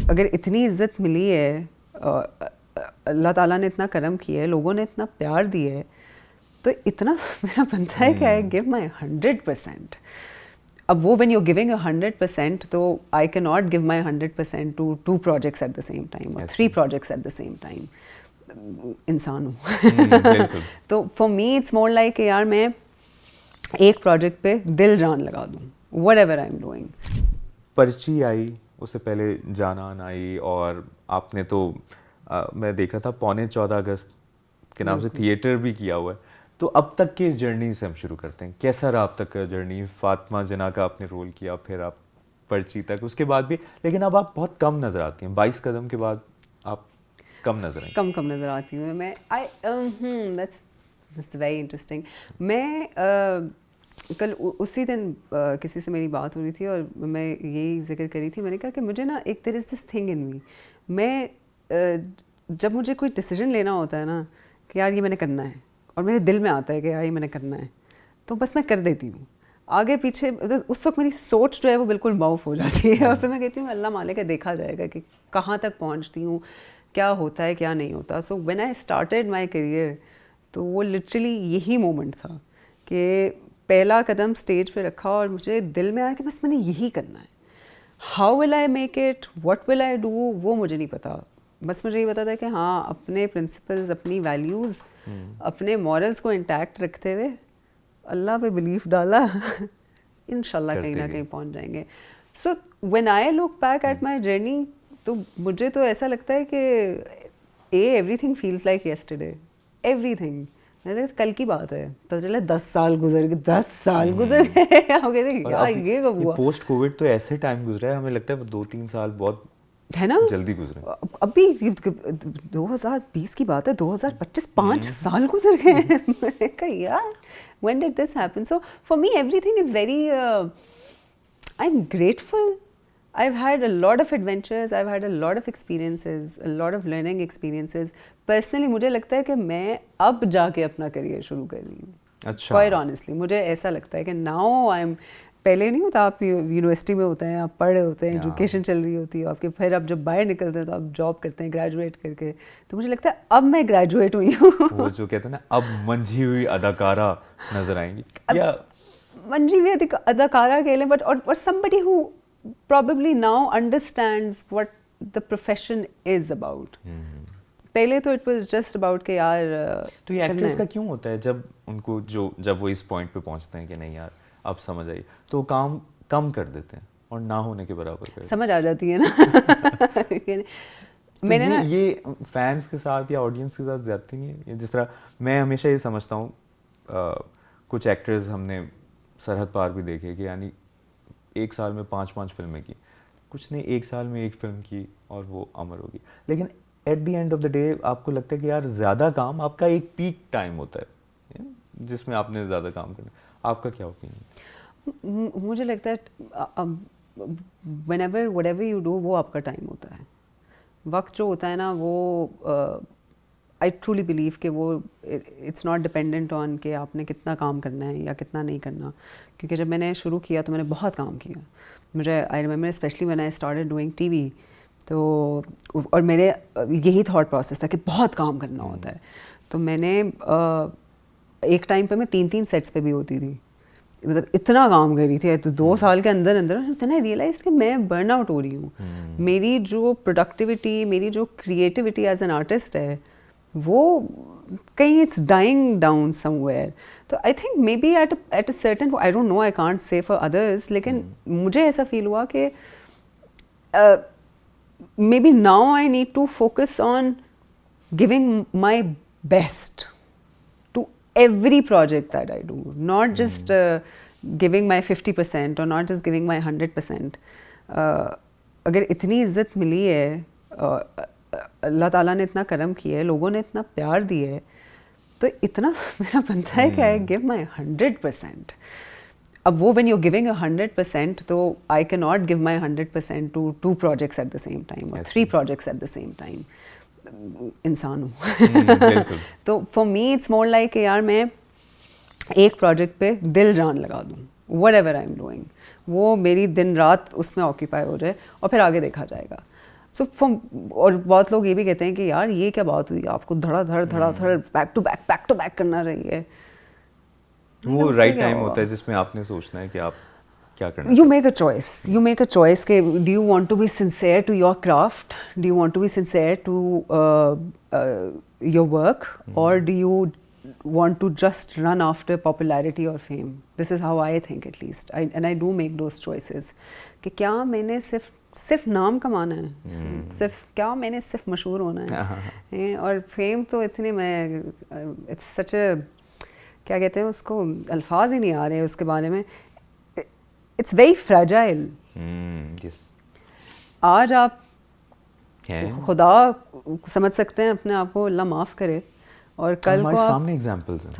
اگر اتنی عزت ملی ہے, اللہ تعالیٰ نے اتنا کرم کیا ہے, لوگوں نے اتنا پیار دیا ہے, تو اتنا میرا بنتا ہے کہ آئی گیو مائی 100%. اب وہ وین یو گیونگ یور 100%, تو I can not give my 100% to 2 projects at the same time اور 3 projects at the same time. انسان ہوں. تو for me it's more like کہ یار میں ایک پروجیکٹ پہ دل جان لگا دوں, what ever I am doing. پرچی آئی, اس سے پہلے جانان آئی, اور آپ نے تو میں دیکھا تھا 14.5 اگست کے نام سے تھیٹر بھی کیا ہوا ہے. تو اب تک کی اس جرنی سے ہم شروع کرتے ہیں, کیسا رہا اب تک کا جرنی؟ فاطمہ جناح کا آپ نے رول کیا, پھر آپ پرچی تک, اس کے بعد بھی, لیکن اب آپ بہت کم نظر آتی ہیں. 22 قدم کے بعد آپ کم نظر آئیں. کم نظر آتی ہوں میں. that's very interesting. میں کل اسی دن کسی سے میری بات ہو رہی تھی اور میں یہی ذکر کری تھی. میں نے کہا کہ مجھے نا ایک there is this thing in me. میں جب مجھے کوئی ڈیسیجن لینا ہوتا ہے نا کہ یار یہ میں نے کرنا ہے, اور میرے دل میں آتا ہے کہ یار یہ میں نے کرنا ہے, تو بس میں کر دیتی ہوں. آگے پیچھے اس وقت میری سوچ جو ہے وہ بالکل معاف ہو جاتی ہے, اور پھر میں کہتی ہوں اللہ مالک ہے, دیکھا جائے گا کہ کہاں تک پہنچتی ہوں, کیا ہوتا ہے کیا نہیں ہوتا. So when I started my career, تو وہ لٹرلی یہی مومنٹ تھا کہ پہلا قدم اسٹیج پہ رکھا اور مجھے دل میں آیا کہ بس میں نے یہی کرنا ہے. How will I make it, what will I do, وہ مجھے نہیں پتا. بس مجھے یہ پتا تھا کہ ہاں اپنے پرنسپلز, اپنی ویلیوز, اپنے مورلس کو انٹیکٹ رکھتے ہوئے اللہ پہ بلیف ڈالا, انشاءاللہ کہیں نہ کہیں پہنچ جائیں گے. So when I look back at my journey, تو مجھے تو ایسا لگتا ہے کہ everything feels like yesterday, everything. کل کی بات ہے, پتہ چلا 10 سال گزر گئے, 10 سال گزر گئے. یہ کب ہوا؟ پوسٹ کووڈ تو ایسے ٹائم گزرا ہے, ہمیں لگتا ہے 2-3 سال بہت ہے نا جلدی گزرے. ابھی 2020 کی بات ہے, 2025 5 سال گزر گئے ہیں. میں نے کہا یار when did this happen? So for me everything is very I'm grateful. I've had a lot of adventures, I've had a lot of experiences, a lot of learning experiences. Personally مجھے لگتا ہے کہ میں اب جا کے اپنا کریئر شروع کر رہی ہوں. اچھا, quite honestly مجھے ایسا لگتا ہے کہ now I'm, پہلے نہیں ہوتا, آپ یونیورسٹی میں ہوتے ہیں, آپ پڑھ رہے ہوتے ہیں, ایجوکیشن چل رہی ہوتی ہے آپ کے, پھر اب جب باہر نکلتے ہیں تو آپ جاب کرتے ہیں گریجویٹ کر کے. تو مجھے لگتا ہے اب میں گریجویٹ ہوئی ہوں. وہ جو کہتے ہیں نا اب منجھی ہوئی اداکارہ نظر آئیں گی, یا منجھی ہوئی اداکارہ کہہ لیں, بٹ اور somebody who probably now understands what the profession is about. پہلے تو it was just about کہ یار. تو یہ ایکٹرس کا کیوں ہوتا ہے جب ان کو جب وہ اس پوائنٹ پہ پہنچتے ہیں کہ نہیں یار اب سمجھ آئی, تو کام کم کر دیتے ہیں اور نہ ہونے کے برابر کر, سمجھ آ جاتی ہے نا. میں نے نا یہ فینس کے ساتھ یا آڈینس کے ساتھ زیادتی نہیں ہے. جس طرح میں ہمیشہ یہ سمجھتا ہوں, کچھ ایکٹرز ہم نے سرحد پار بھی دیکھے کہ یعنی 1 سال میں 5 فلمیں کی, کچھ نے 1 سال میں 1 فلم کی اور وہ امر ہوگی. لیکن at the end of the day آپ کو لگتا ہے کہ یار زیادہ کام آپ کا ایک پیک ٹائم ہوتا ہے جس میں آپ نے زیادہ کام کرنا. آپ کا کیا اوپینین؟ مجھے لگتا ہے whenever whatever you do وہ آپ کا ٹائم ہوتا ہے. وقت جو ہوتا ہے نا وہ I truly believe کہ وہ it's not dependent on کہ آپ نے کتنا کام کرنا ہے یا کتنا نہیں کرنا. کیونکہ جب میں نے شروع کیا تو میں نے بہت کام کیا. مجھے I remember especially when I started doing TV, تو اور میرے یہی تھاٹ پروسیس تھا کہ بہت کام کرنا ہوتا ہے. تو میں نے ایک ٹائم پہ میں 3 سیٹس پہ بھی ہوتی تھی, مطلب اتنا کام کر رہی تھی. تو 2 سال کے اندر اتنا ریئلائز کہ میں برن آؤٹ ہو رہی ہوں. میری جو پروڈکٹیوٹی, میری جو کریٹیوٹی ایز این آرٹسٹ ہے وہ کہیں it's dying down somewhere. تو I think maybe at a certain, I don't know, I can't say for others, لیکن مجھے ایسا فیل ہوا کہ maybe now I need to focus on giving my best every project that I do, not just giving my 50% or not just giving my 100%. اگر اتنی عزت ملی ہے, اللہ تعالیٰ نے اتنا کرم کیا ہے, لوگوں نے اتنا پیار دیا ہے, تو اتنا میرا بنتا ہے کہ I give my 100%. اب وہ when you're giving your 100%, تو I cannot give my 100% to 2 projects at the same time or 3 projects at the same time. انسان ہوں. تو for me it's more like کہ یار میں ایک پروجیکٹ پہ دل جان لگا دوں, what ever I am doing, وہ میری دن رات اس میں آکیوپائی ہو جائے اور پھر آگے دیکھا جائے گا. سو اور بہت لوگ یہ بھی کہتے ہیں کہ یار یہ کیا بات ہوئی, آپ کو دھڑا دھڑ بیک ٹو بیک کرنا چاہیے. وہ رائٹ ٹائم ہوتا ہے جس میں آپ نے سوچنا ہے کہ آپ کیا کرنا. You make a choice کہ do you want to be sincere to your craft, do you want to be sincere to your work, or do you want to just run after popularity or fame? This is how I think, at least. And I do make those choices کہ کیا میں نے صرف نام کمانا ہے, کیا میں نے صرف مشہور ہونا ہے, اور فیم تو اتنے میں اٹس سچ اے کیا کہتے ہیں اس کو, الفاظ ہی نہیں آ رہے اس کے بارے میں. It's very fragile. آج آپ خدا سمجھ سکتے ہیں اپنے آپ کو, اللہ معاف کرے, اور کل کو سامنے ایگزامپلز ہیں.